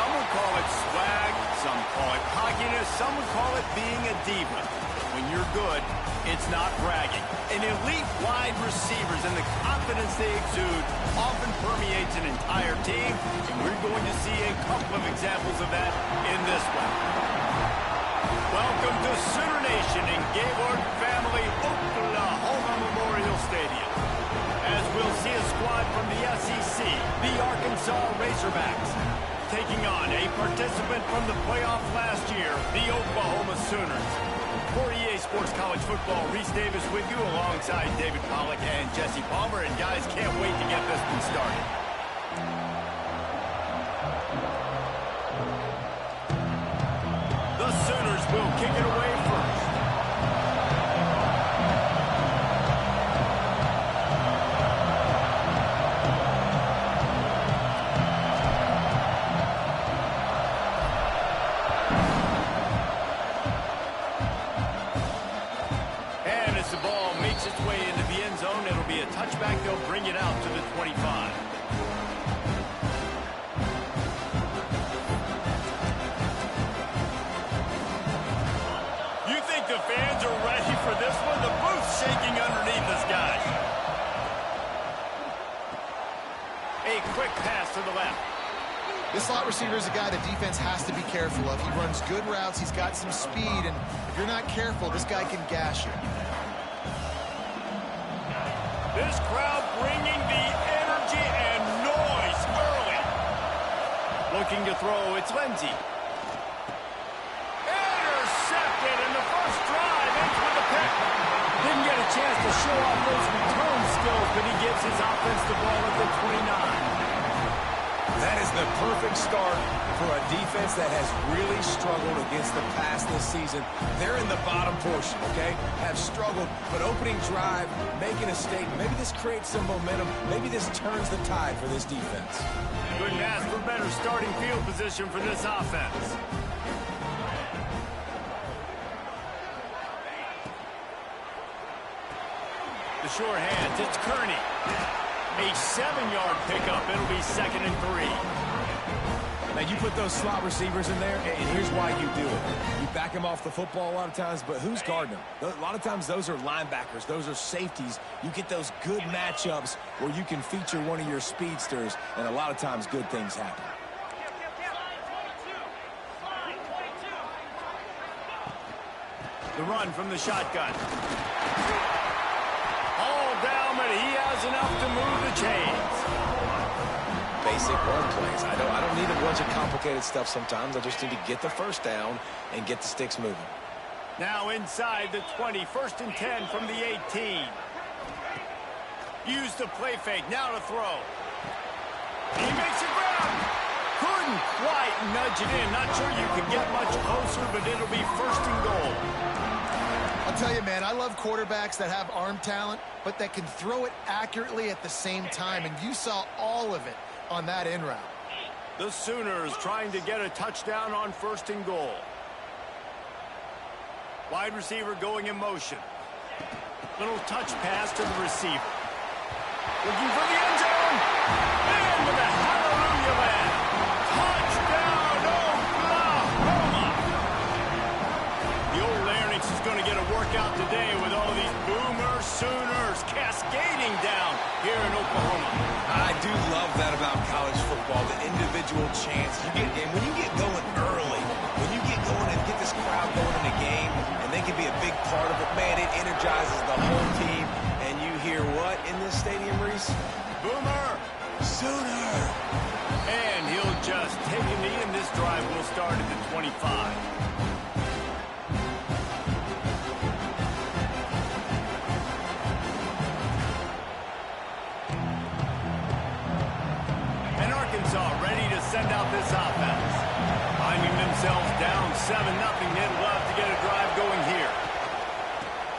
Some would call it swag, some call it cockiness, some would call it being a diva. When you're good, it's not bragging. An elite wide receivers and the confidence they exude often permeates an entire team, and we're going to see a couple of examples of that in this one. Welcome to Sooner Nation in Gaylord Family Oklahoma Memorial Stadium. As we'll see a squad from the SEC, the Arkansas Razorbacks, taking on a participant from the playoff last year, the Oklahoma Sooners. For EA Sports College Football, Reese Davis with you alongside David Pollack and Jesse Palmer. And guys, can't wait to get this one started. The Sooners will kick it away first. Touchback, they'll bring it out to the 25. You think the fans are ready for this one? The booth's shaking underneath us, guys. A quick pass to the left. This slot receiver is a guy the defense has to be careful of. He runs good routes, he's got some speed, and if you're not careful, this guy can gash you. This crowd bringing the energy and noise early. Looking to throw, it's Lindsey. Intercepted, and the first drive ends with a pick. Didn't get a chance to show off those return skills, but he gives his offense the ball at the 29. That is the perfect start for a defense that has really struggled against the pass this season. They're in the bottom portion, okay? Have struggled, but opening drive, making a statement. Maybe this creates some momentum. Maybe this turns the tide for this defense. Couldn't ask for better starting field position for this offense. The short hands, it's Kearney. A 7-yard pickup. It'll be 2nd and 3. Now, you put those slot receivers in there, and here's why you do it. You back them off the football a lot of times, but who's guarding them? A lot of times, those are linebackers. Those are safeties. You get those good matchups where you can feature one of your speedsters, and a lot of times, good things happen. The run from the shotgun. Down, but he has enough to move the chains. Basic run plays. I don't need a bunch of complicated stuff sometimes. I just need to get the first down and get the sticks moving. Now inside the 20, 1st and 10 from the 18. Use the play fake, now to throw. He makes it ground. Couldn't quite nudge it in. Not sure you could get much closer, but it'll be 1st and goal. I'll tell you, man, I love quarterbacks that have arm talent, but that can throw it accurately at the same time, and you saw all of it on that in route. The Sooners trying to get a touchdown on 1st and goal. Wide receiver going in motion. Little touch pass to the receiver. Looking for the end zone. And with a hallelujah land. Touchdown, Oklahoma. The old Larynx is going to get a workout today with all these Boomer Sooners cascading down here in Oklahoma. I do love that about college football, the individual chance you get. And when you get going early, when you get going and get this crowd going in the game, and they can be a big part of it, man, it energizes the whole team. And you hear what in this stadium, Reese? Boomer Sooner. And he'll just take a knee, and this drive will start at the 25. Ready to send out this offense. Finding themselves down 7-0, they'd love to get a drive going here.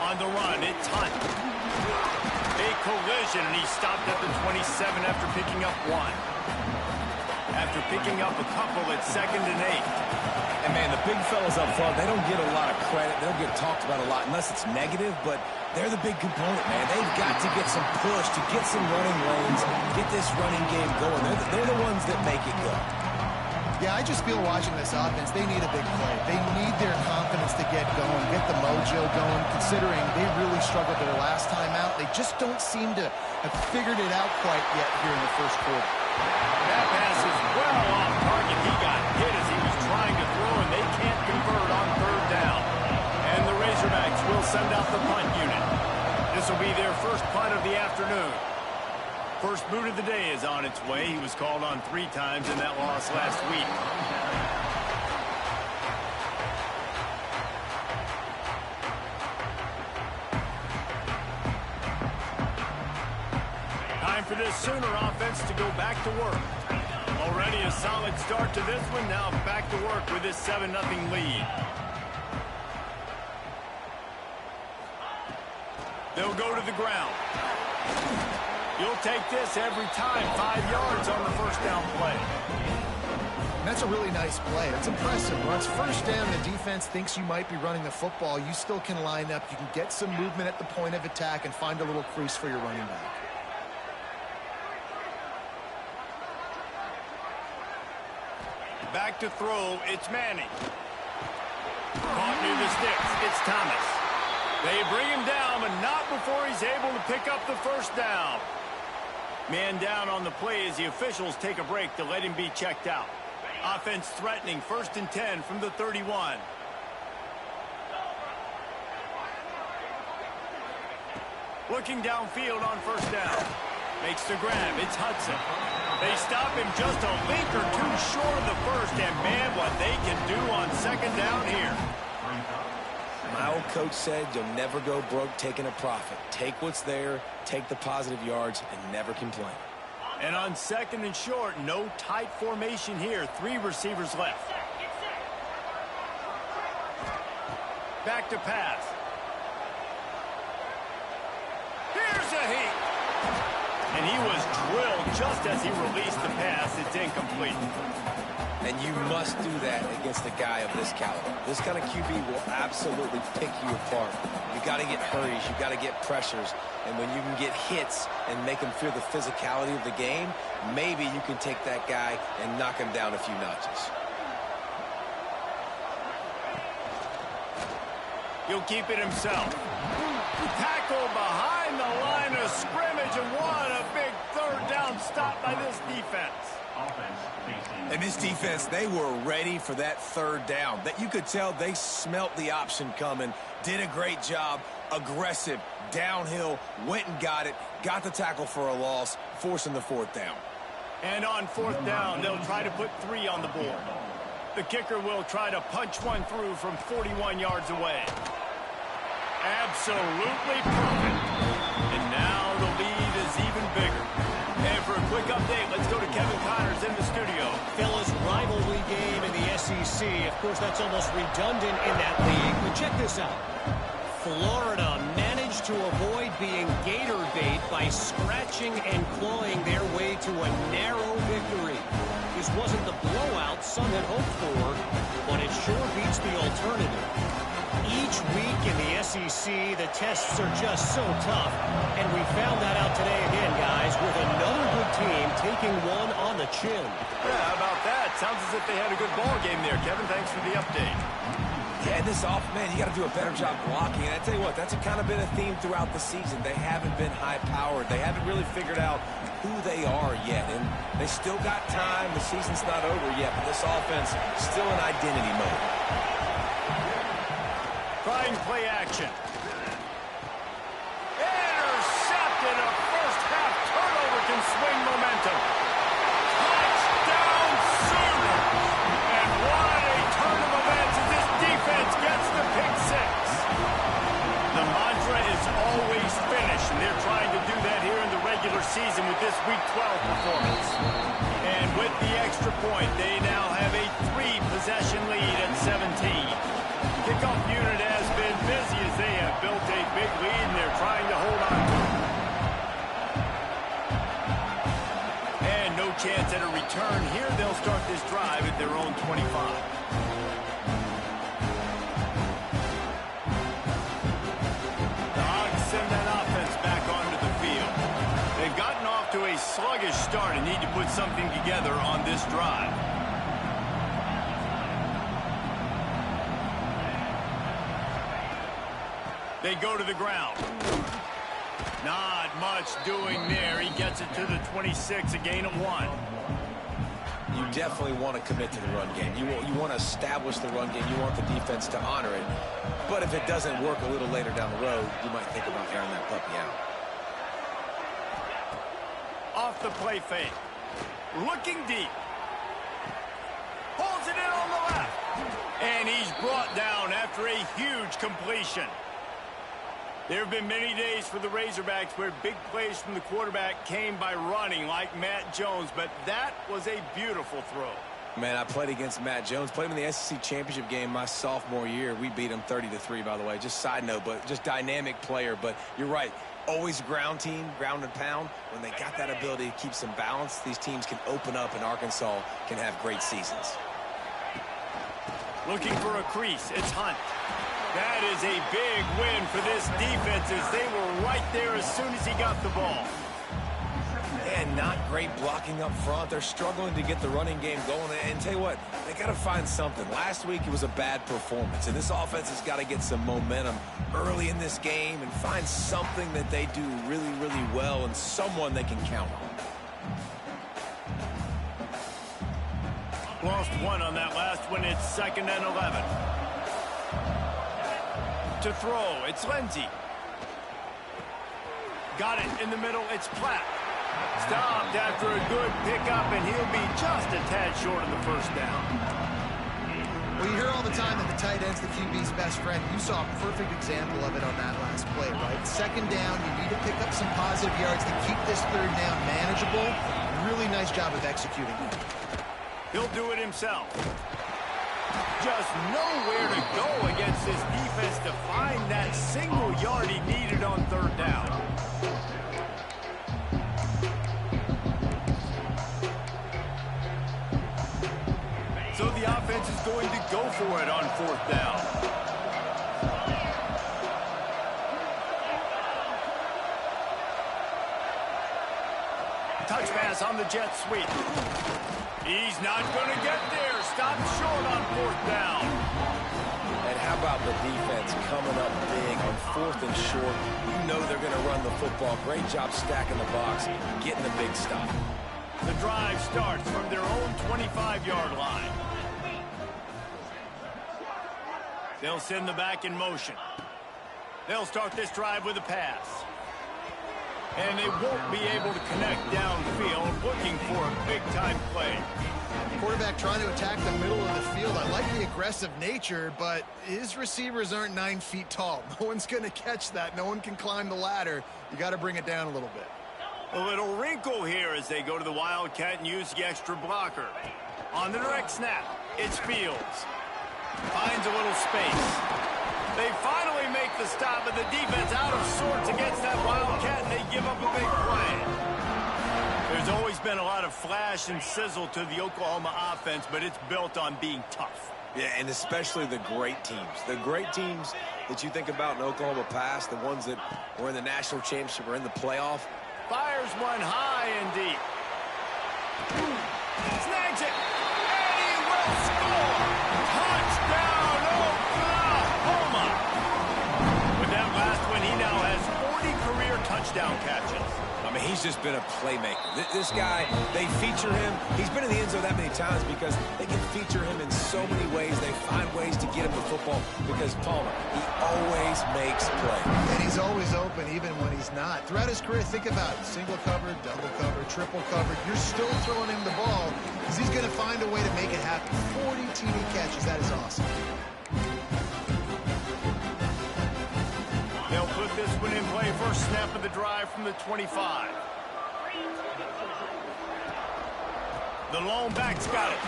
On the run, it's Hunt. A collision, and he stopped at the 27 after picking up 1. After picking up a couple, it's 2nd and 8. And, man, the big fellas up front, they don't get a lot of credit. They don't get talked about a lot unless it's negative, but they're the big component, man. They've got to get some push, to get some running lanes, get this running game going. They're the ones that make it go. Yeah, I just feel watching this offense, they need a big play. They need their confidence to get going, get the mojo going, considering they really struggled their last time out. They just don't seem to have figured it out quite yet here in the first quarter. That pass is well off target. He got hit as he was trying to throw, and they can't convert on third down. And the Razorbacks will send out the punt unit. This will be their first punt of the afternoon. First boot of the day is on its way. He was called on 3 times in that loss last week. Time for this Sooner offense to go back to work. Already a solid start to this one. Now back to work with this 7-0 lead. They'll go to the ground. You'll take this every time. 5 yards on the first down play. That's a really nice play. It's impressive. When it's first down, the defense thinks you might be running the football. You still can line up. You can get some movement at the point of attack and find a little crease for your running back. Back to throw. It's Manning. Caught near the sticks. It's Thomas. They bring him down, but not before he's able to pick up the first down. Man down on the play as the officials take a break to let him be checked out. Offense threatening, 1st and 10 from the 31. Looking downfield on first down. Makes the grab. It's Hudson. They stop him just a link or two short of the first, and man, what they can do on second down here. My old coach said you'll never go broke taking a profit. Take what's there, take the positive yards, and never complain. And on 2nd and short, no tight formation here. 3 receivers left. Back to pass. Here's a heat. And he was drilled just as he released the pass. It's incomplete. And you must do that against a guy of this caliber. This kind of QB will absolutely pick you apart. You got to get hurries. You got to get pressures. And when you can get hits and make him feel the physicality of the game, maybe you can take that guy and knock him down a few notches. He'll keep it himself. Tackle behind the line of scrimmage, and what a big third down stop by this defense. And this defense, they were ready for that third down. That you could tell they smelt the option coming, did a great job, aggressive, downhill, went and got it, got the tackle for a loss, forcing the 4th down. And on 4th down, they'll try to put 3 on the board. The kicker will try to punch one through from 41 yards away. Absolutely perfect. And now the lead is even bigger. And for a quick update, let's go to Kevin Connors in the studio. Fellas, rivalry game in the SEC. Of course, that's almost redundant in that league. But check this out. Florida managed to avoid being gator bait by scratching and clawing their way to a narrow victory. This wasn't the blowout some had hoped for, but it sure beats the alternative. Each week in the SEC, the tests are just so tough, and we found that out today again, guys, with another good team taking one on the chin. Yeah, how about that? Sounds as if they had a good ball game there, Kevin. Thanks for the update. Yeah, this man, you got to do a better job blocking. And I tell you what, that's kind of been a theme throughout the season. They haven't been high-powered. They haven't really figured out who they are yet. And they still got time. The season's not over yet, but this offense still in identity mode. Trying play action. Intercepted. A first-half turnover can swing momentum. Touchdown Sooners. And what a turn of events as this defense gets the pick 6. The mantra is always finish, and they're trying to do that here in the regular season with this Week 12 performance. And with the extra point, they now have a 3-possession lead at 17. Kickoff unit has been busy as they have built a big lead, and they're trying to hold on to it. And no chance at a return here. They'll start this drive at their own 25. The Hogs send that offense back onto the field. They've gotten off to a sluggish start and need to put something together on this drive. They go to the ground. Not much doing there. He gets it to the 26, a gain of 1. You definitely want to commit to the run game. You want to establish the run game. You want the defense to honor it. But if it doesn't work a little later down the road, you might think about airing that puppy out. Off the play fake. Looking deep. Pulls it in on the left. And he's brought down after a huge completion. There have been many days for the Razorbacks where big plays from the quarterback came by running like Matt Jones, but that was a beautiful throw. Man, I played against Matt Jones. Played him in the SEC championship game my sophomore year. We beat him 30-3, by the way. Just side note, but just dynamic player. But you're right. Always ground team, ground and pound. When they got that ability to keep some balance, these teams can open up, and Arkansas can have great seasons. Looking for a crease. It's Hunt. That is a big win for this defense as they were right there as soon as he got the ball. And not great blocking up front. They're struggling to get the running game going. And tell you what, they got to find something. Last week it was a bad performance, and this offense has got to get some momentum early in this game and find something that they do really, really well and someone they can count on. Lost 1 on that last one. It's 2nd and 11. To throw, it's Lindsey. Got it in the middle, it's Platt. Stopped after a good pickup, and he'll be just a tad short of the first down. Well, you hear all the time that the tight end's the QB's best friend. You saw a perfect example of it on that last play, right? 2nd down, you need to pick up some positive yards to keep this 3rd down manageable. Really nice job of executing it. He'll do it himself. Just nowhere to go against this defense to find that single yard he needed on 3rd down. So the offense is going to go for it on 4th down. Touch pass on the jet sweep. He's not going to get there. Stopped short on 4th down. And how about the defense coming up big on 4th and short? You know they're going to run the football. Great job stacking the box, getting the big stop. The drive starts from their own 25-yard line. They'll send the back in motion. They'll start this drive with a pass. And they won't be able to connect downfield, looking for a big-time play. Quarterback trying to attack the middle of the field. I like the aggressive nature, but his receivers aren't 9 feet tall. No one's going to catch that. No one can climb the ladder. You got to bring it down a little bit. A little wrinkle here as they go to the Wildcat and use the extra blocker. On the direct snap, it's Fields. Finds a little space. They finally make the stop, but the defense out of sorts against that Wildcat, and they give up a big play. There's always been a lot of flash and sizzle to the Oklahoma offense, but it's built on being tough. Yeah, and especially the great teams. The great teams that you think about in Oklahoma past, the ones that were in the national championship or in the playoff. Fires one high and deep. Snags it. And he will score. Touchdown, Oklahoma. With that last one, he now has 40 career touchdown catches. I mean, he's just been a playmaker. This guy, they feature him. He's been in the end zone that many times because they can feature him in so many ways. They find ways to get him the football because Palmer, he always makes plays. And he's always open even when he's not. Throughout his career, think about it. Single covered, double covered, triple covered. You're still throwing him the ball because he's going to find a way to make it happen. 40 TD catches. That is awesome. They'll put this one in play. First snap of the drive from the 25. The lone back's got it.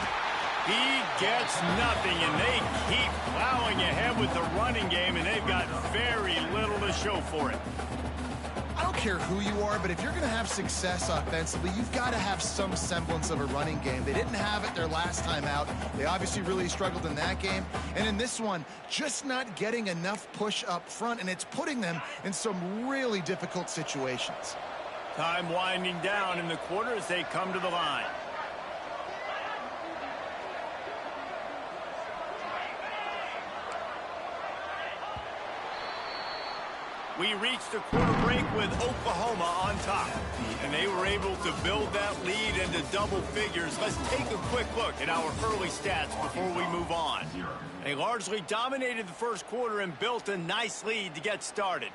He gets nothing, and they keep plowing ahead with the running game, and they've got very little to show for it. I don't care who you are, but if you're going to have success offensively, you've got to have some semblance of a running game. They didn't have it their last time out. They obviously really struggled in that game. And in this one, just not getting enough push up front, and it's putting them in some really difficult situations. Time winding down in the quarter as they come to the line. We reached the quarter break with Oklahoma on top, and they were able to build that lead into double figures. Let's take a quick look at our early stats before we move on. They largely dominated the first quarter and built a nice lead to get started.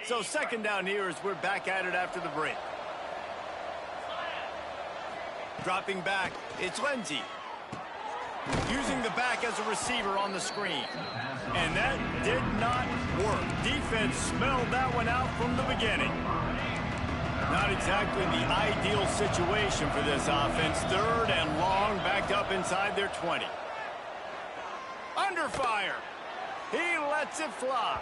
So second down here as we're back at it after the break. Dropping back, it's Lindsey. Using the back as a receiver on the screen. And that did not work. Defense smelled that one out from the beginning. Not exactly the ideal situation for this offense. Third and long, backed up inside their 20. Under fire. He lets it fly.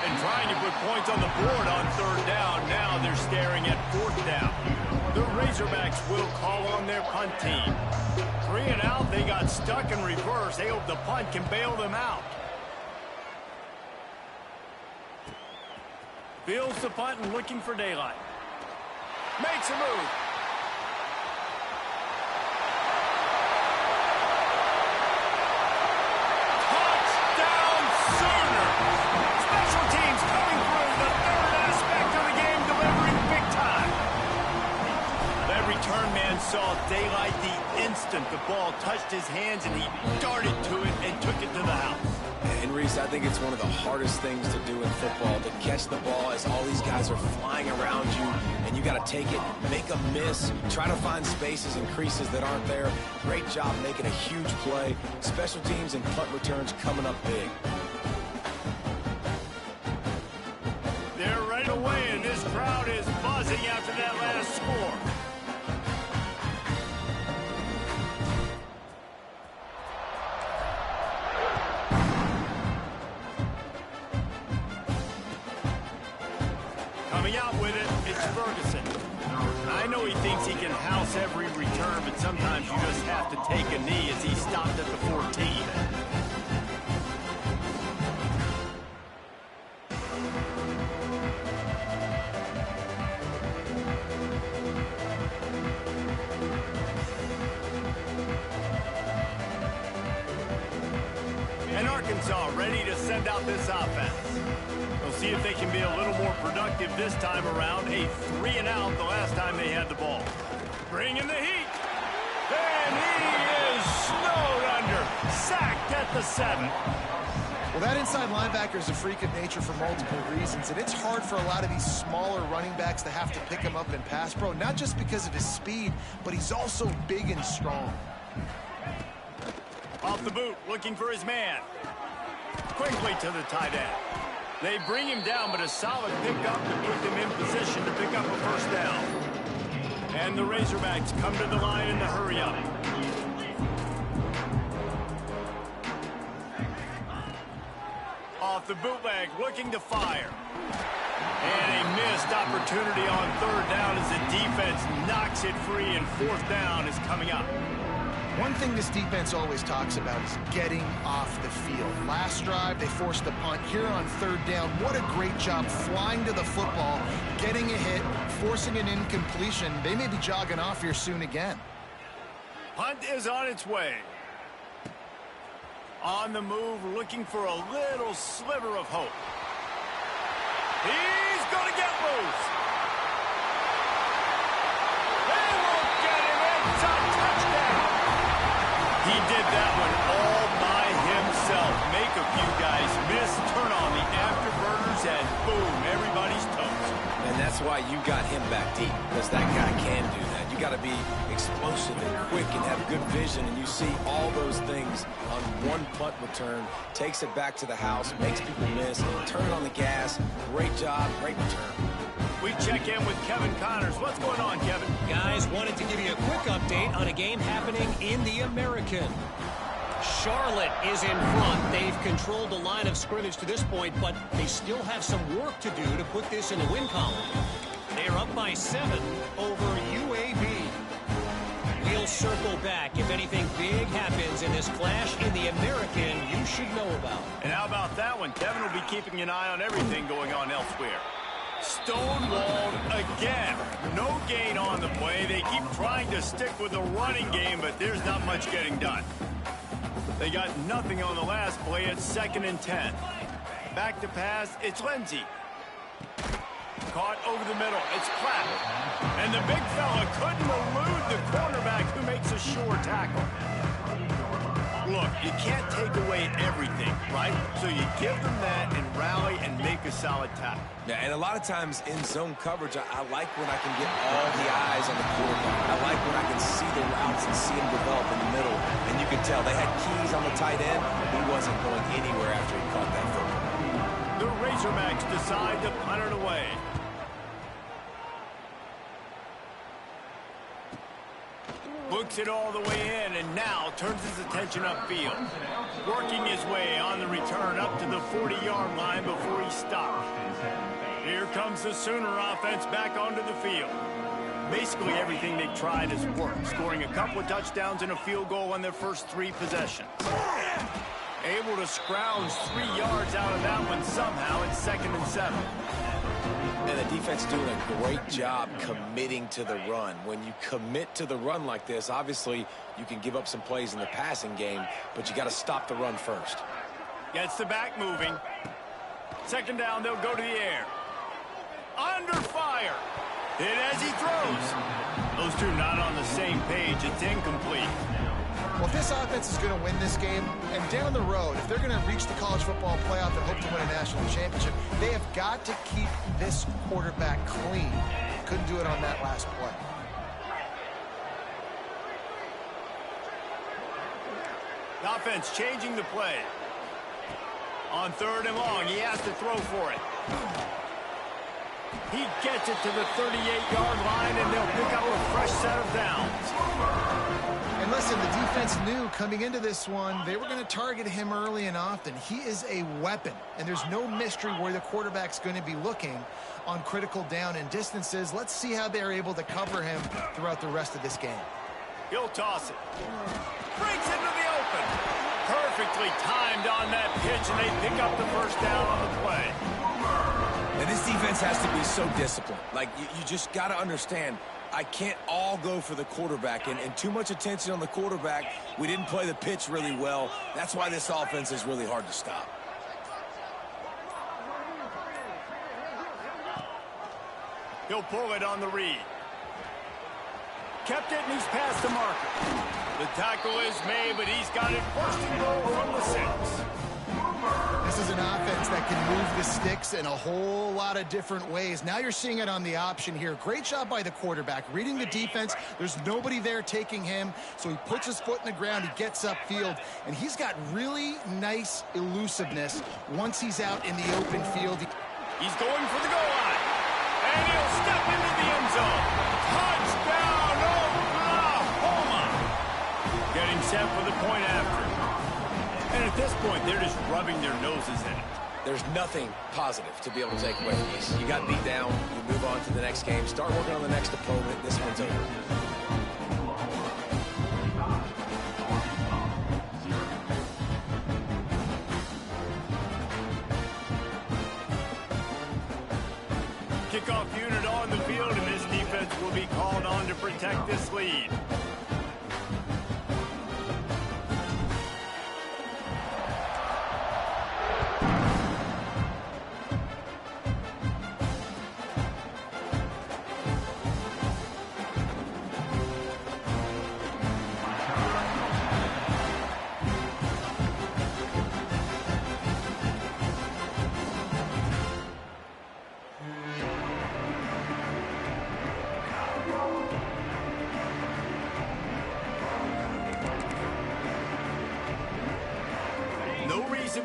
And trying to put points on the board on third down. Now they're staring at fourth down. The Razorbacks will call on their punt team. 3 and out, they got stuck in reverse. They hope the punt can bail them out. Fields the punt and looking for daylight. Makes a move. Touchdown Sooner! Special teams coming through the third aspect of the game, delivering big time. That return man saw daylight the instant the ball touched his hands, and he darted to it and took it to the house. And Reese, I think it's one of the hardest things to do in football, to catch the ball as all these guys are flying around you, and you got to take it, make a miss, try to find spaces and creases that aren't there. Great job making a huge play. Special teams and punt returns coming up big. They're right away, and this crowd is buzzing after that last score. Coming out with it, it's Ferguson. I know he thinks he can house every return, but sometimes you just have to take a knee as he stopped at the 14. And Arkansas ready to send out this offense. We'll see if they can be a little more productive this time around. A 3 and out the last time they had the ball. Bring in the heat. And he is snowed under. Sacked at the 7. Well, that inside linebacker is a freak of nature for multiple reasons, and it's hard for a lot of these smaller running backs to have to pick him up in pass pro, not just because of his speed, but he's also big and strong. Off the boot, looking for his man. Quickly to the tight end. They bring him down, but a solid pickup to put them in position to pick up a first down. And the Razorbacks come to the line in the hurry-up. Off the bootleg, looking to fire. And a missed opportunity on third down as the defense knocks it free, and fourth down is coming up. One thing this defense always talks about is getting off the field. Last drive, they forced a punt. Here on third down, what a great job flying to the football, getting a hit, forcing an incompletion. They may be jogging off here soon again. Punt is on its way. On the move, looking for a little sliver of hope. He's going to get loose. They won't get him. It's a touchdown. He did that one all by himself. Make a few guys miss, turn on the afterburners, and boom, everybody's toast. And that's why you got him back deep, because that guy can do that. You got to be explosive and quick and have good vision, and you see all those things on one punt return. Takes it back to the house, makes people miss, turn it on the gas. Great job, great return. We check in with Kevin Connors. What's going on, Kevin? Guys, wanted to give you a quick update on a game happening in the American. Charlotte is in front. They've controlled the line of scrimmage to this point, but they still have some work to do to put this in the win column. They're up by 7 over UAB. We'll circle back. If anything big happens in this clash in the American, you should know about. And how about that one? Kevin will be keeping an eye on everything going on elsewhere. Stonewalled again. No gain on the play. They keep trying to stick with the running game, but there's not much getting done. They got nothing on the last play. It's 2nd and 10. Back to pass. It's Lindsey. Caught over the middle. It's Clapp. And the big fella couldn't elude the cornerback who makes a sure tackle. Look, you can't take away everything, right? So you give them that and rally and make a solid tackle. Yeah, and a lot of times in zone coverage, I like when I can get all the eyes on the quarterback. I like when I can see the routes and see them develop in the middle. And you can tell they had keys on the tight end. He wasn't going anywhere after he caught that football. The Razorbacks decide to punt it away. Looks it all the way in, and now turns his attention upfield. Working his way on the return up to the 40-yard line before he stops. Here comes the Sooner offense back onto the field. Basically everything they've tried has worked, scoring a couple of touchdowns and a field goal on their first 3 possessions. Able to scrounge 3 yards out of that one somehow. It's 2nd and 7. And the defense doing a great job committing to the run. When you commit to the run like this, obviously you can give up some plays in the passing game, but you got to stop the run first. Gets the back moving. 2nd down, they'll go to the air. Under fire. Hit as he throws. Those two not on the same page. It's incomplete. Well, if this offense is going to win this game, and down the road, if they're going to reach the college football playoff and hope to win a national championship, they have got to keep this quarterback clean. Couldn't do it on that last play. The offense changing the play. On 3rd and long, he has to throw for it. He gets it to the 38-yard line, and they'll pick up a fresh set of downs. And listen, the defense knew coming into this one, they were going to target him early and often. He is a weapon, and there's no mystery where the quarterback's going to be looking on critical down and distances. Let's see how they're able to cover him throughout the rest of this game. He'll toss it. Breaks into the open. Perfectly timed on that pitch, and they pick up the first down on the play. And this defense has to be so disciplined. Like, you just got to understand, I can't all go for the quarterback, and too much attention on the quarterback. We didn't play the pitch really well. That's why this offense is really hard to stop. He'll pull it on the read. Kept it, and he's past the marker. The tackle is made, but he's got it 1st and goal from the 6. This is an offense that can move the sticks in a whole lot of different ways. Now you're seeing it on the option here. Great job by the quarterback. Reading the defense, there's nobody there taking him, so he puts his foot in the ground, he gets upfield, and he's got really nice elusiveness once he's out in the open field. He's going for the goal line, and he'll step into the end zone. Touchdown, Oklahoma! Getting set for the point after. And at this point, they're just rubbing their noses in it. There's nothing positive to be able to take away from this. You got beat down, you move on to the next game, start working on the next opponent. This one's over. Kickoff unit on the field, and this defense will be called on to protect this lead.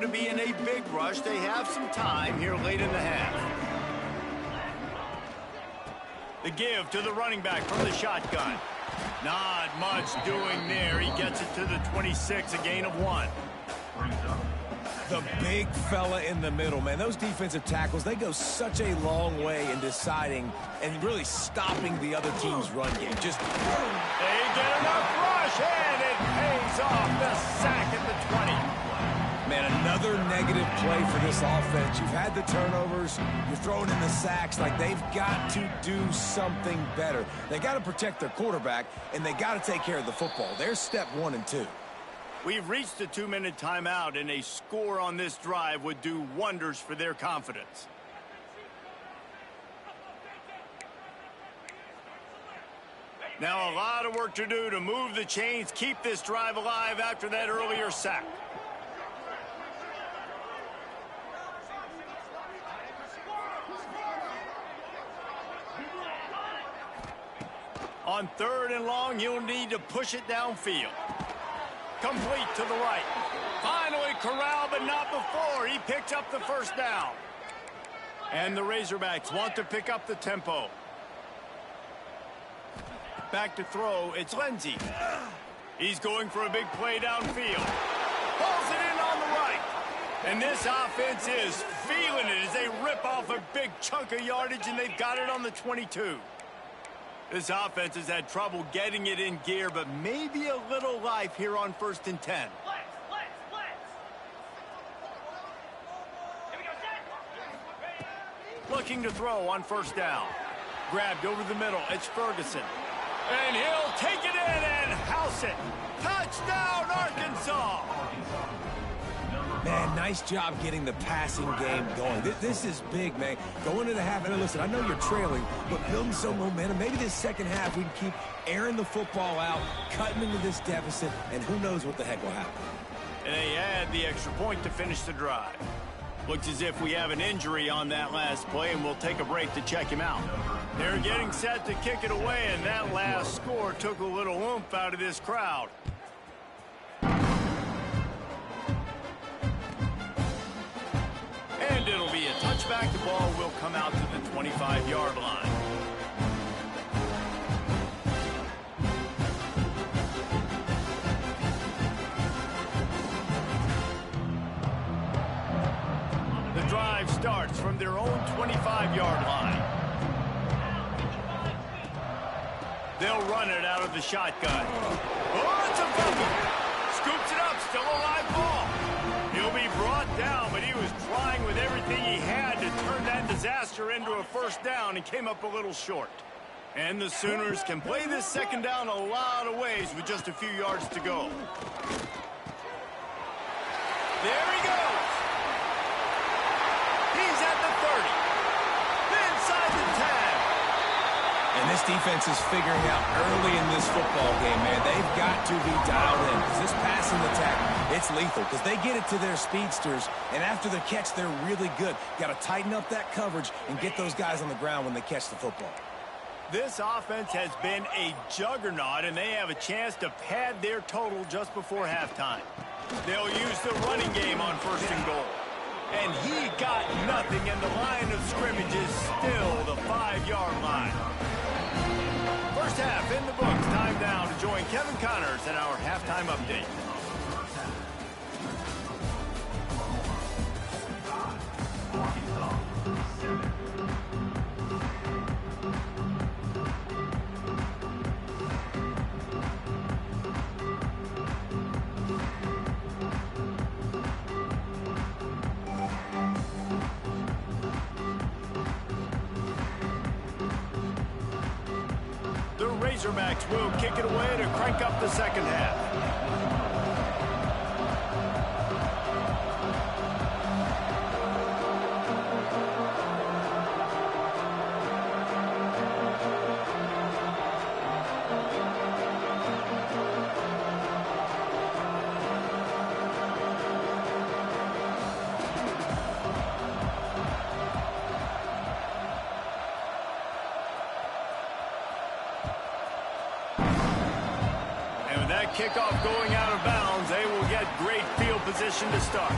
To be in a big rush. They have some time here late in the half. The give to the running back from the shotgun. Not much doing there. He gets it to the 26, a gain of 1. The big fella in the middle, man. Those defensive tackles, they go such a long way in deciding and really stopping the other team's run game. Just they get enough rush, and it pays off. The sack at the 20. Man, Another negative play for this offense. You've had the turnovers. You're throwing in the sacks. Like, they've got to do something better. They got to protect their quarterback, and they got to take care of the football. There's step 1 and 2. We've reached the 2-minute timeout, and a score on this drive would do wonders for their confidence. Now a lot of work to do to move the chains, keep this drive alive after that earlier sack. On 3rd and long, he'll need to push it downfield. Complete to the right. Finally corralled, but not before. He picked up the first down. And the Razorbacks want to pick up the tempo. Back to throw, it's Lindsey. He's going for a big play downfield. Pulls it in on the right. And this offense is feeling it as they rip off a big chunk of yardage, and they've got it on the 22. This offense has had trouble getting it in gear, but maybe a little life here on 1st and 10. Looking to throw on 1st down. Grabbed over the middle. It's Ferguson. And he'll take it in and house it. Touchdown, Arkansas! Man, nice job getting the passing game going. This is big, man. Going into the half, and listen, I know you're trailing, but building some momentum. Maybe this second half we can keep airing the football out, cutting into this deficit, and who knows what the heck will happen. And they add the extra point to finish the drive. Looks as if we have an injury on that last play, and we'll take a break to check him out. They're getting set to kick it away, and that last score took a little oomph out of this crowd. And it'll be a touchback. The ball will come out to the 25-yard line. The drive starts from their own 25-yard line. They'll run it out of the shotgun. Oh, it's a fumble. Scoops it up, still a live ball. He'll be brought down, but he was trying with everything he had to turn that disaster into a 1st down and came up a little short. And the Sooners can play this 2nd down a lot of ways with just a few yards to go. There he goes. He's at the 30. Inside the 10. And this defense is figuring out early in this football game, man. They've got to be dialed in because this passing attack, it's lethal because they get it to their speedsters, and after the catch, they're really good. Got to tighten up that coverage and get those guys on the ground when they catch the football. This offense has been a juggernaut, and they have a chance to pad their total just before halftime. They'll use the running game on 1st and goal. And he got nothing, and the line of scrimmage is still the 5-yard line. First half in the books. Time down to join Kevin Connors in our halftime update. The Razorbacks will kick it away to crank up the 2nd half. Kickoff going out of bounds. They will get great field position to start.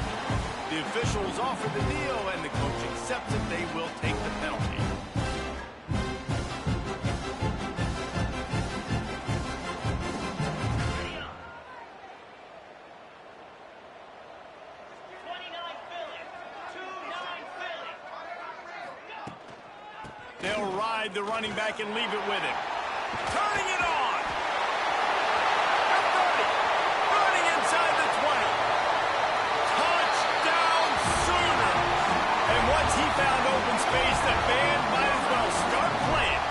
The officials offer the deal, and the coach accepts it. They will take the penalty. They'll ride the running back and leave it with him. Turning it on. Touchdown! space, the band might as well start playing.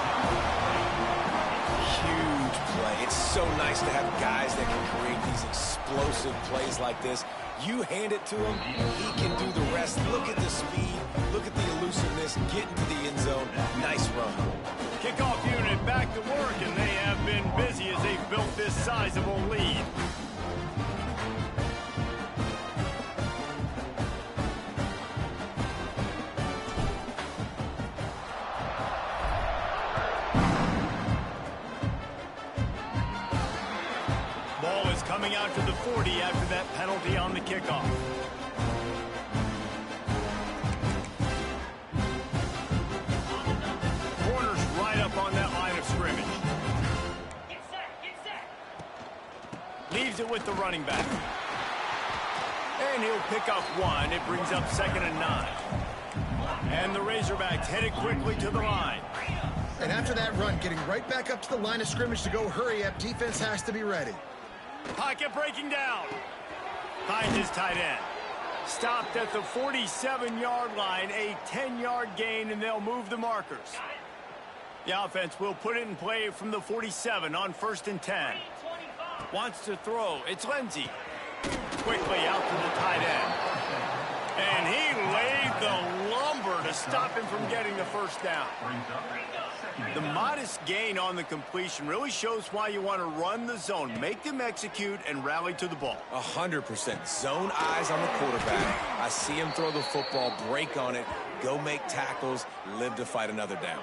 Huge play. It's so nice to have guys that can create these explosive plays like this. You hand it to him, he can do the rest. Look at the speed, look at the elusiveness, get into the end zone. Nice run. Kickoff unit back to work, and they have been busy as they've built this sizable lead. Ball is coming out to the 40 after that penalty on the kickoff. Corner's right up on that line of scrimmage. Get set. Leaves it with the running back. And he'll pick up one. It brings up 2nd and 9. And the Razorbacks headed quickly to the line. And after that run, getting right back up to the line of scrimmage to go hurry up, defense has to be ready. Pocket breaking down. Finds his tight end. Stopped at the 47-yard line, a 10-yard gain, and they'll move the markers. The offense will put it in play from the 47 on 1st and 10. Wants to throw. It's Lindsey. Quickly out to the tight end. And he laid the lumber to stop him from getting the first down. The modest gain on the completion really shows why you want to run the zone, make them execute, and rally to the ball. 100%. Zone eyes on the quarterback. I see him throw the football, break on it, go make tackles, live to fight another down.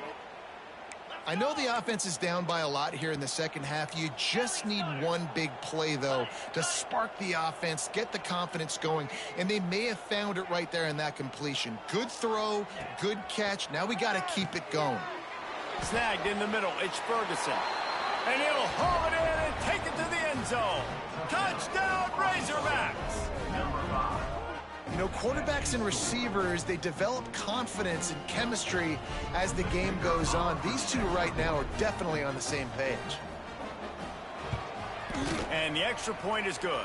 I know the offense is down by a lot here in the second half. You just need one big play, though, to spark the offense, get the confidence going, and they may have found it right there in that completion. Good throw, good catch. Now we got to keep it going. Snagged in the middle. It's Ferguson. And he'll haul it in and take it to the end zone. Touchdown, Razorbacks! You know, quarterbacks and receivers, they develop confidence and chemistry as the game goes on. These two right now are definitely on the same page. And the extra point is good.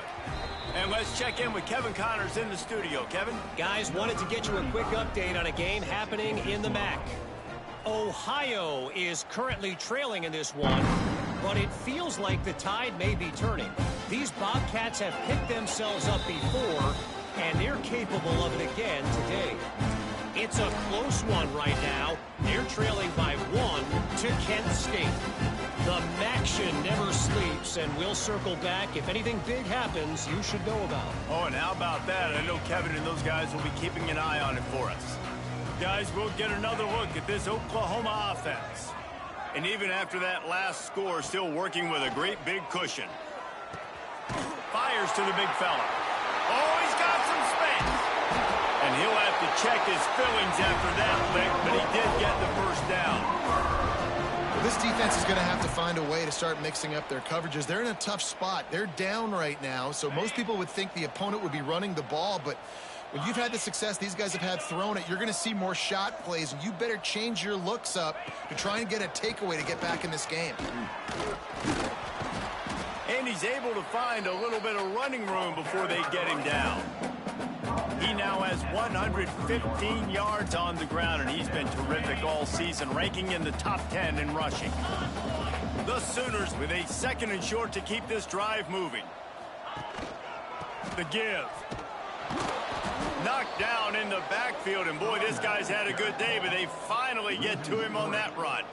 And let's check in with Kevin Connors in the studio. Kevin? Guys, wanted to get you a quick update on a game happening in the MAC. Ohio is currently trailing in this one, but it feels like the tide may be turning. These Bobcats have picked themselves up before, and they're capable of it again today. It's a close one right now. They're trailing by 1 to Kent State. The Maction never sleeps, and we'll circle back. If anything big happens, you should know about it. Oh, and how about that? I know Kevin and those guys will be keeping an eye on it for us. Guys, we'll get another look at this Oklahoma offense. And even after that last score, still working with a great big cushion. Fires to the big fella. Oh, he's got some space. And he'll have to check his fillings after that lick, but he did get the first down. This defense is going to have to find a way to start mixing up their coverages. They're in a tough spot. They're down right now, so most people would think the opponent would be running the ball, but when you've had the success these guys have had throwing it, you're going to see more shot plays, and you better change your looks up to try and get a takeaway to get back in this game. And he's able to find a little bit of running room before they get him down. He now has 115 yards on the ground, and he's been terrific all season, ranking in the top 10 in rushing. The Sooners with a 2nd and short to keep this drive moving. The give. Knocked down in the backfield, and boy, this guy's had a good day, but they finally get to him on that run.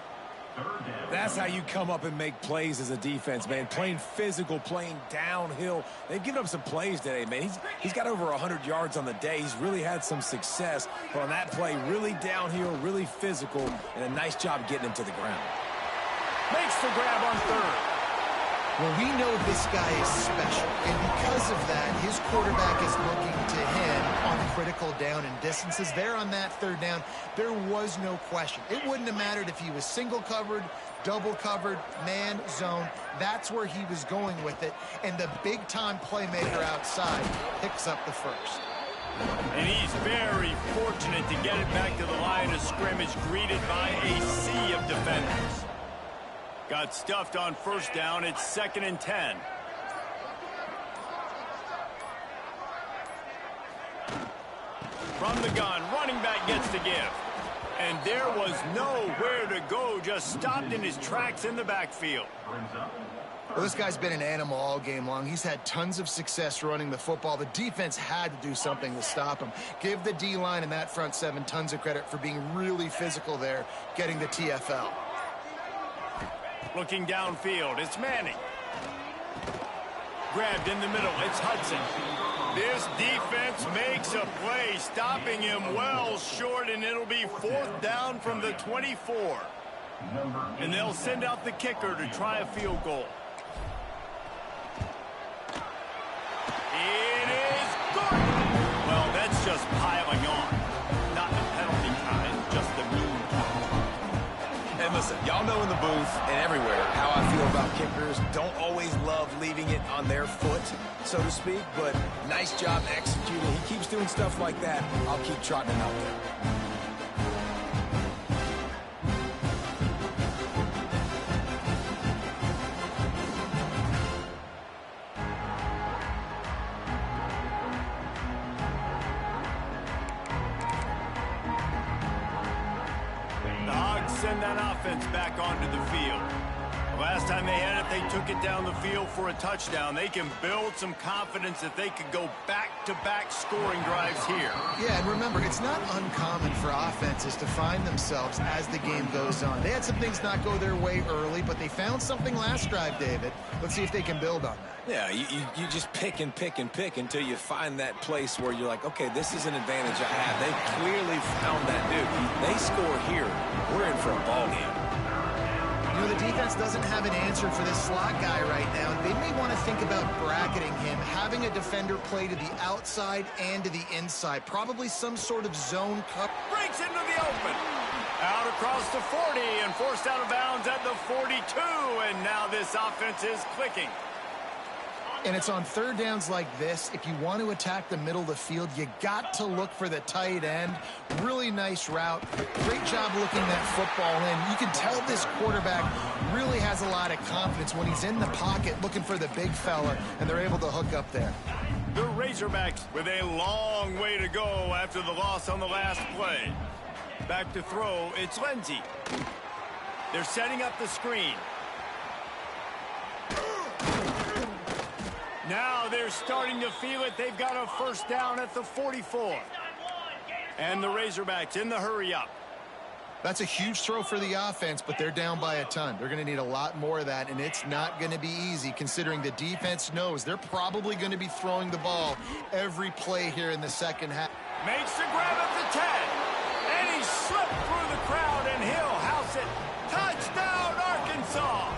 That's how you come up and make plays as a defense, man. Playing physical, playing downhill. They've given up some plays today, man. He's got over 100 yards on the day. He's really had some success. But on that play, really downhill, really physical, and a nice job getting him to the ground. Makes the grab on 3rd. Well, we know this guy is special, and because of that, his quarterback is looking to him on critical down and distances. There on that 3rd down, there was no question. It wouldn't have mattered if he was single covered, double covered, man, zone. That's where he was going with it, and the big-time playmaker outside picks up the first. And he's very fortunate to get it back to the line of scrimmage, greeted by a sea of defenders. Got stuffed on 1st down. It's 2nd and 10. From the gun, running back gets the give. And there was nowhere to go, just stopped in his tracks in the backfield. Well, this guy's been an animal all game long. He's had tons of success running the football. The defense had to do something to stop him. Give the D-line and that front seven tons of credit for being really physical there, getting the TFL. Looking downfield, it's Manning. Grabbed in the middle, it's Hudson. This defense makes a play, stopping him well short, and it'll be 4th down from the 24. And they'll send out the kicker to try a field goal. It is good. Well, that's just piling on. Not the penalty kind, just the mean kind. And listen, y'all know in the booth and everywhere how I feel about kickers. Don't always love leaving it on their foot, so to speak, but nice job executing. He keeps doing stuff like that. I'll keep trotting him out there. Send that offense back onto the field. Last time they had it, they took it down the field for a touchdown. They can build some confidence that they could go back-to-back scoring drives here. Yeah, and remember, it's not uncommon for offenses to find themselves as the game goes on. They had some things not go their way early, but they found something last drive, David. Let's see if they can build on that. Yeah, you just pick and pick and pick until you find that place where you're like, okay, this is an advantage I have. They clearly found that dude. They score here. We're in for a ball game. You know, the defense doesn't have an answer for this slot guy right now. They may want to think about bracketing him, having a defender play to the outside and to the inside. Probably some sort of zone cut. Breaks into the open. Out across the 40 and forced out of bounds at the 42. And now this offense is clicking. And it's on 3rd downs like this. If you want to attack the middle of the field, you got to look for the tight end. Really nice route. Great job looking that football in. You can tell this quarterback really has a lot of confidence when he's in the pocket looking for the big fella, and they're able to hook up there. The Razorbacks with a long way to go after the loss on the last play. Back to throw, it's Lindsey. They're setting up the screen. Now they're starting to feel it. They've got a 1st down at the 44. And the Razorbacks in the hurry up. That's a huge throw for the offense, but they're down by a ton. They're going to need a lot more of that, and it's not going to be easy considering the defense knows they're probably going to be throwing the ball every play here in the second half. Makes the grab at the 10. And he slipped through the crowd, and he'll house it. Touchdown, Arkansas.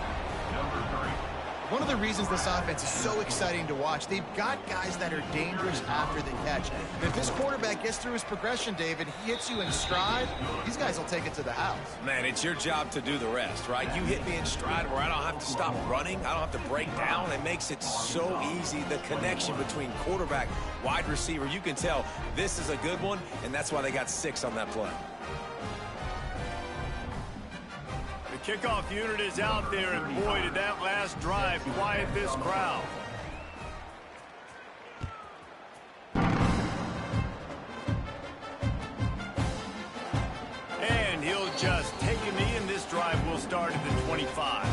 One of the reasons this offense is so exciting to watch, they've got guys that are dangerous after the catch. And if this quarterback gets through his progression, David, he hits you in stride, these guys will take it to the house. Man, it's your job to do the rest, right? You hit me in stride where I don't have to stop running. I don't have to break down. It makes it so easy, the connection between quarterback, wide receiver. You can tell this is a good one, and that's why they got 6 on that play. The kickoff unit is out there, and boy, did that last drive quiet this crowd. And he'll just take a knee, and this drive will start at the 25.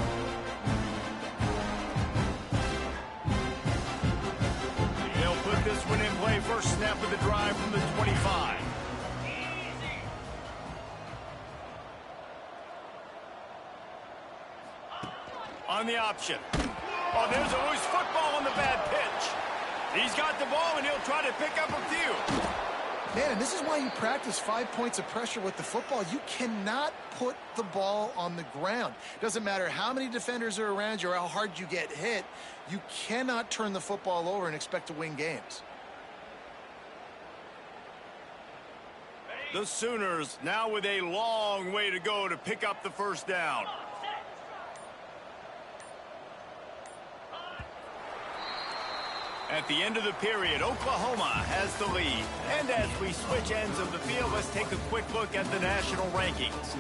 They'll put this one in play. First snap of the drive from the 25. On the option. Oh, there's a loose football on the bad pitch. He's got the ball, and he'll try to pick up a few. Man, and this is why you practice 5 points of pressure with the football. You cannot put the ball on the ground. Doesn't matter how many defenders are around you or how hard you get hit. You cannot turn the football over and expect to win games. The Sooners now with a long way to go to pick up the 1st down. At the end of the period, Oklahoma has the lead. And as we switch ends of the field, let's take a quick look at the national rankings.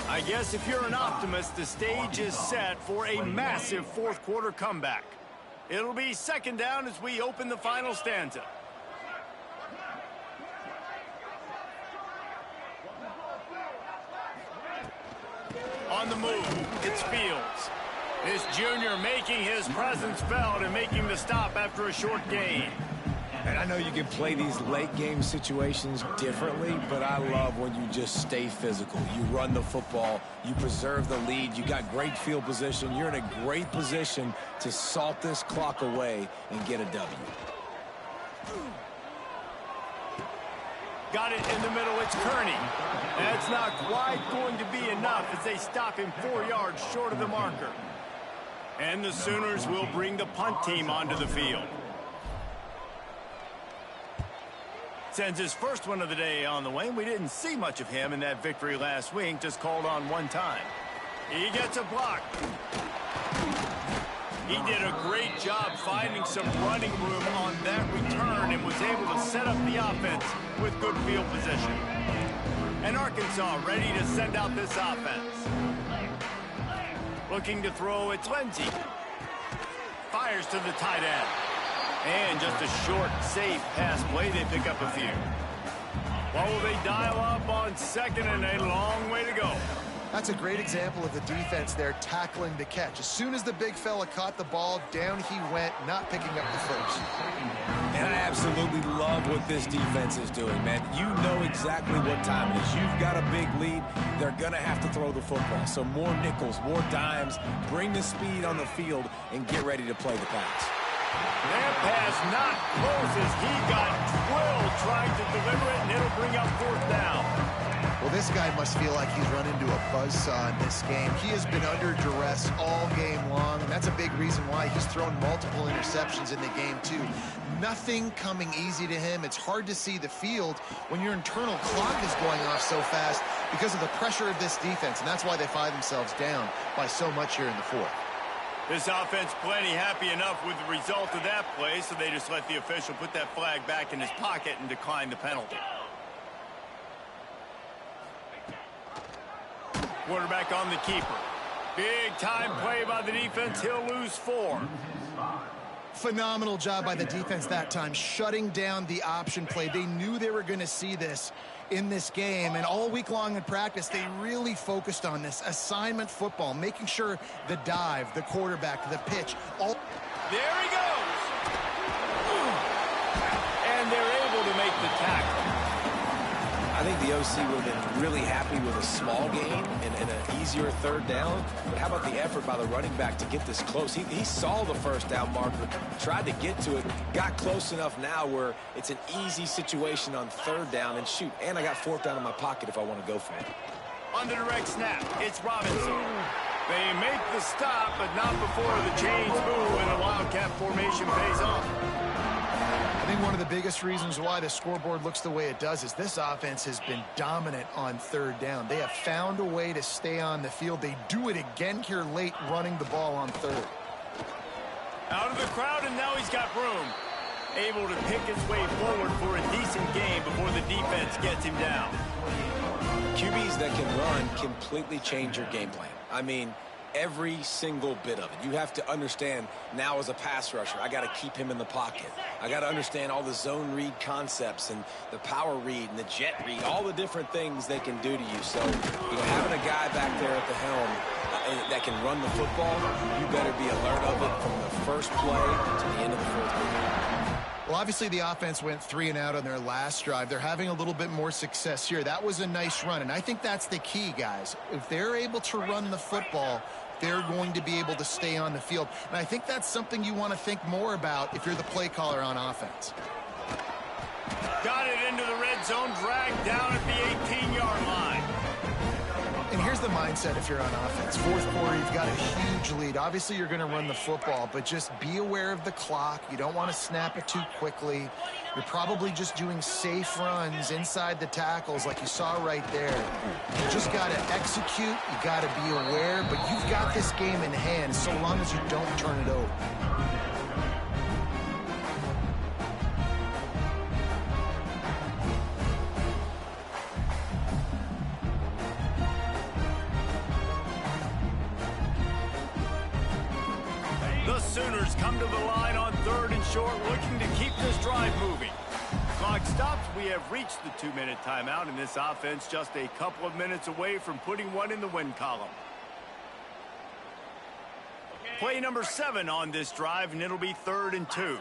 I guess if you're an optimist, the stage is set for a massive 4th quarter comeback. It'll be 2nd down as we open the final stanza. on the move. It's Fields. This junior making his presence felt and making the stop after a short gain. And I know you can play these late game situations differently, but I love when you just stay physical. You run the football, you preserve the lead, you got great field position, you're in a great position to salt this clock away and get a W. Got it in the middle, it's Kearney. That's not quite going to be enough as they stop him 4 yards short of the marker. And the Sooners will bring the punt team onto the field. Sends his first one of the day on the way. We didn't see much of him in that victory last week, just called on one time. He gets a block. He did a great job finding some running room on that return and was able to set up the offense with good field position. And Arkansas ready to send out this offense. Looking to throw, it's Lindsey. Fires to the tight end. And just a short, safe pass play. They pick up a few. What will they dial up on second and a long way to go? That's a great example of the defense there tackling the catch. As soon as the big fella caught the ball, down he went, not picking up the first. And I absolutely love what this defense is doing, man. You know exactly what time it is. You've got a big lead. They're going to have to throw the football. So more nickels, more dimes, bring the speed on the field, and get ready to play the pass. That pass not close as he got drilled trying to deliver it, and it'll bring up fourth down. Well, this guy must feel like he's run into a buzzsaw in this game. He has been under duress all game long, and that's a big reason why he's thrown multiple interceptions in the game, too. Nothing coming easy to him. It's hard to see the field when your internal clock is going off so fast because of the pressure of this defense, and that's why they find themselves down by so much here in the fourth. This offense plenty happy enough with the result of that play, so they just let the official put that flag back in his pocket and decline the penalty. Quarterback on the keeper. Big time play by the defense. He'll lose 4. Phenomenal job by the defense that time, shutting down the option play. They knew they were going to see this in this game, and all week long in practice, they really focused on this assignment football, making sure the dive, the quarterback, the pitch, all... There he goes! And they're able to make the tackle. I think the OC would have been really happy with a small gain and an easier third down. But how about the effort by the running back to get this close? He saw the first down marker, tried to get to it, got close enough now where it's an easy situation on third down. And shoot, and I got fourth down in my pocket if I want to go for it. On the direct snap, it's Robinson. They make the stop, but not before the chains move and the Wildcat formation pays off. I think one of the biggest reasons why the scoreboard looks the way it does is this offense has been dominant on third down. They have found a way to stay on the field. They do it again here late, running the ball on third. Out of the crowd, and now he's got room. Able to pick his way forward for a decent game before the defense gets him down. QBs that can run completely change your game plan. I mean, every single bit of it. You have to understand now as a pass rusher, I got to keep him in the pocket. I got to understand all the zone read concepts and the power read and the jet read, all the different things they can do to you. So, having a guy back there at the helm that can run the football, you better be alert of it from the first play to the end of the fourth quarter. Well, obviously the offense went 3 and out on their last drive. They're having a little bit more success here. That was a nice run, and I think that's the key, guys. If they're able to run the football, they're going to be able to stay on the field. And I think that's something you want to think more about if you're the play caller on offense. Got it into the red zone, dragged down at the 18-yard line. And here's the mindset if you're on offense. Fourth quarter, you've got a huge lead. Obviously, you're going to run the football, but just be aware of the clock. You don't want to snap it too quickly. You're probably just doing safe runs inside the tackles like you saw right there. You just got to execute. You got to be aware, but you've got this game in hand so long as you don't turn it over. The Sooners come to the line on 3rd and short, looking to keep this drive moving. Clock stops. We have reached the 2-minute timeout, and this offense just a couple of minutes away from putting one in the win column. play number 7 on this drive, and it'll be 3rd and 2.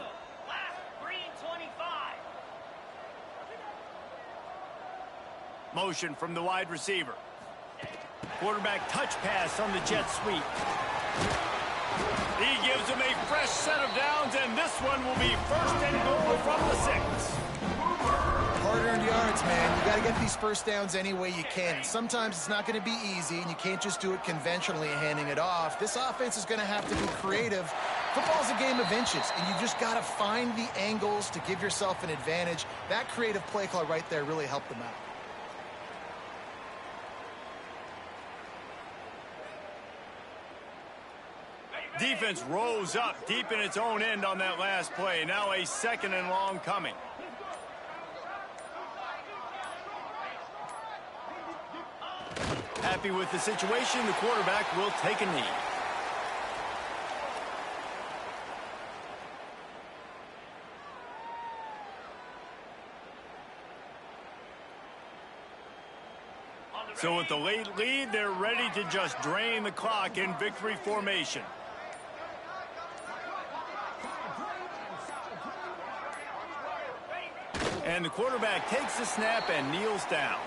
Last 3:25. Motion from the wide receiver. Quarterback touch pass on the jet sweep. He gives him a fresh set of downs, and this one will be 1st and goal from the 6. Hard-earned yards, man. You got to get these first downs any way you can. Sometimes it's not going to be easy, and you can't just do it conventionally handing it off. This offense is going to have to be creative. Football's a game of inches, and you just got to find the angles to give yourself an advantage. That creative play call right there really helped them out. Defense rose up deep in its own end on that last play. Now a 2nd and long coming. Happy with the situation, the quarterback will take a knee. So with the late lead, they're ready to just drain the clock in victory formation. And the quarterback takes the snap and kneels down.